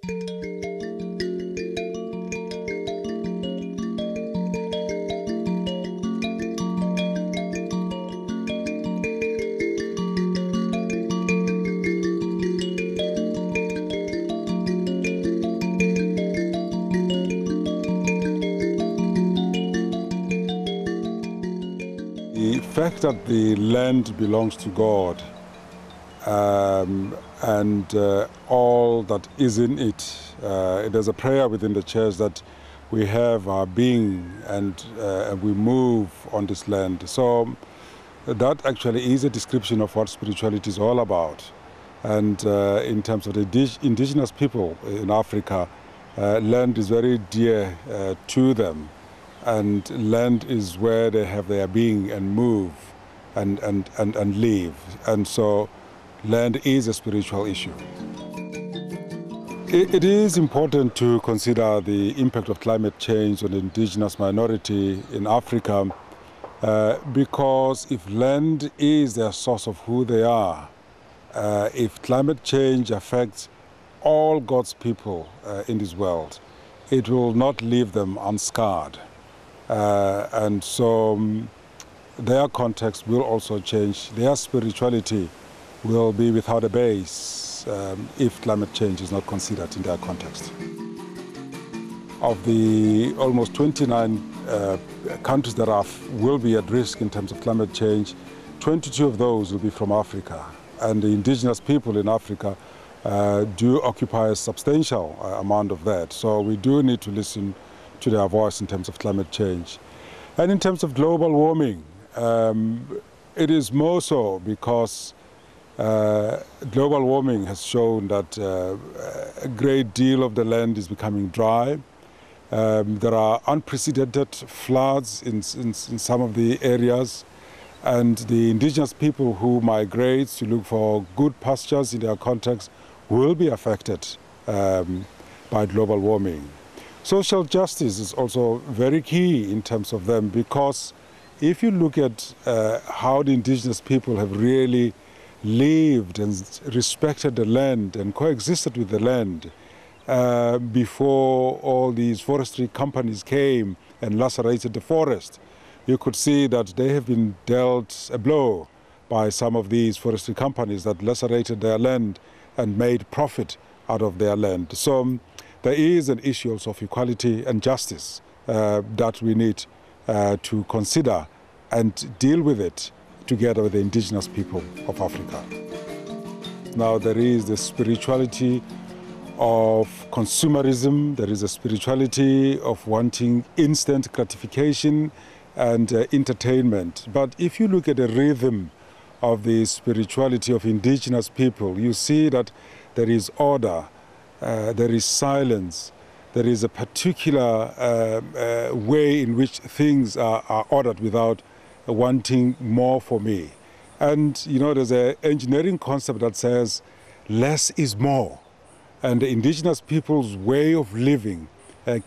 The fact that the land belongs to God and all that is in it, there's a prayer within the church that we have our being and we move on this land. So that actually is a description of what spirituality is all about. And in terms of the indigenous people in Africa, land is very dear to them. And land is where they have their being and move and live. And so land is a spiritual issue. It is important to consider the impact of climate change on the indigenous minority in Africa because if land is their source of who they are, if climate change affects all God's people in this world, it will not leave them unscarred. And so their context will also change. Their spirituality will be without a base if climate change is not considered in their context. Of the almost 29 countries that will be at risk in terms of climate change, 22 of those will be from Africa. And the indigenous people in Africa do occupy a substantial amount of that. So we do need to listen to their voice in terms of climate change. And in terms of global warming, it is more so because global warming has shown that a great deal of the land is becoming dry. There are unprecedented floods in some of the areas, and the indigenous people who migrate to look for good pastures in their context will be affected by global warming. Social justice is also very key in terms of them, because if you look at how the indigenous people have really lived and respected the land and coexisted with the land before all these forestry companies came and lacerated the forest, you could see that they have been dealt a blow by some of these forestry companies that lacerated their land and made profit out of their land. So there is an issue also of equality and justice that we need to consider and deal with it together with the indigenous people of Africa. Now there is the spirituality of consumerism, there is a spirituality of wanting instant gratification and entertainment. But if you look at the rhythm of the spirituality of indigenous people, you see that there is order, there is silence, there is a particular way in which things are ordered without wanting more for me. And you know, there's an engineering concept that says less is more. And the indigenous people's way of living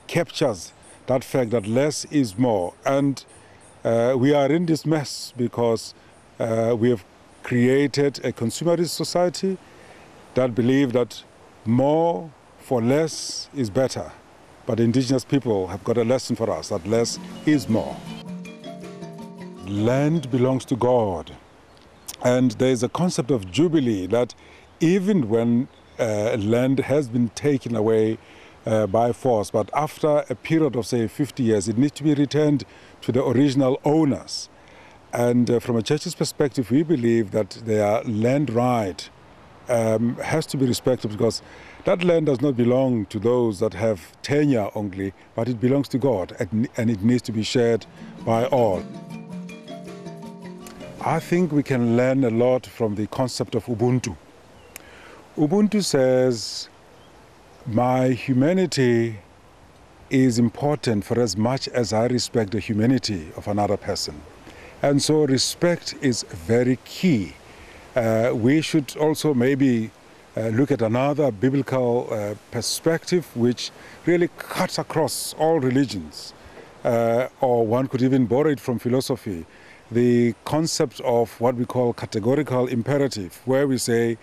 captures that fact that less is more. And we are in this mess because we have created a consumerist society that believes that more for less is better. But indigenous people have got a lesson for us, that less is more. Land belongs to God. And there is a concept of jubilee that even when land has been taken away by force, but after a period of, say, 50 years, it needs to be returned to the original owners. And from a church's perspective, we believe that their land right has to be respected, because that land does not belong to those that have tenure only, but it belongs to God, and it needs to be shared by all. I think we can learn a lot from the concept of Ubuntu. Ubuntu says, my humanity is important for as much as I respect the humanity of another person. And so respect is very key. We should also maybe look at another biblical perspective which really cuts across all religions. Or one could even borrow it from philosophy. The concept of what we call categorical imperative, where we say,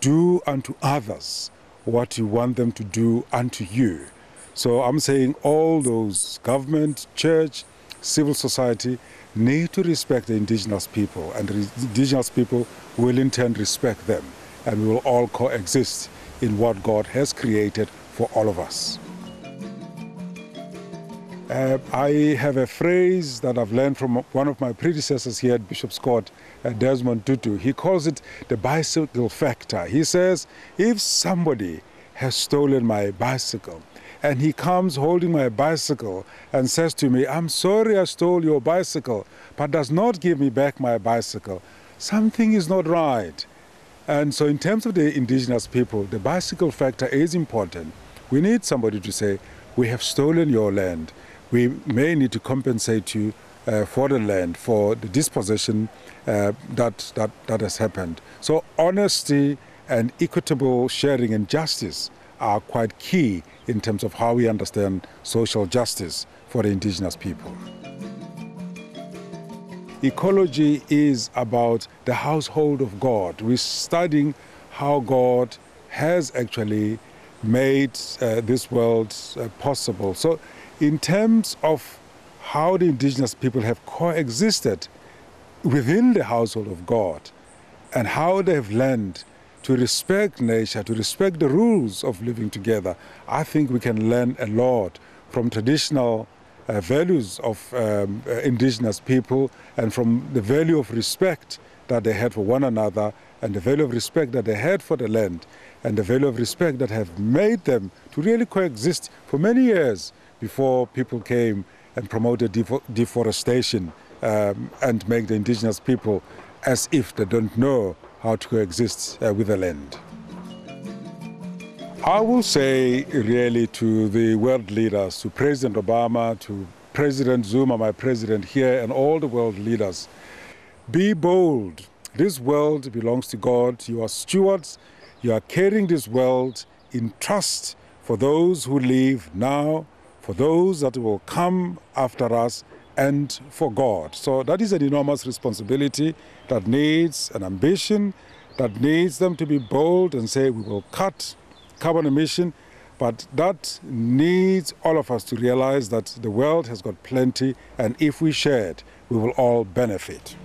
do unto others what you want them to do unto you. So I'm saying all those government, church, civil society need to respect the indigenous people, and the indigenous people will in turn respect them, and we will all coexist in what God has created for all of us. I have a phrase that I've learned from one of my predecessors here at Bishop's Court, Desmond Tutu. He calls it the bicycle factor. He says, if somebody has stolen my bicycle and he comes holding my bicycle and says to me, I'm sorry I stole your bicycle, but does not give me back my bicycle, something is not right. And so in terms of the indigenous people, the bicycle factor is important. We need somebody to say, we have stolen your land. We may need to compensate you for the land, for the dispossession that has happened. So honesty and equitable sharing and justice are quite key in terms of how we understand social justice for the indigenous people. Ecology is about the household of God. We're studying how God has actually made this world possible. So in terms of how the indigenous people have coexisted within the household of God and how they have learned to respect nature, to respect the rules of living together, I think we can learn a lot from traditional values of indigenous people and from the value of respect that they had for one another and the value of respect that they had for the land and the value of respect that have made them to really coexist for many years before people came and promoted deforestation and make the indigenous people as if they don't know how to coexist with the land. I will say really to the world leaders, to President Obama, to President Zuma, my president here, and all the world leaders, be bold. This world belongs to God. You are stewards. You are carrying this world in trust for those who live now, for those that will come after us, and for God. So that is an enormous responsibility that needs an ambition, that needs them to be bold and say we will cut carbon emission, but that needs all of us to realize that the world has got plenty, and if we share it, we will all benefit.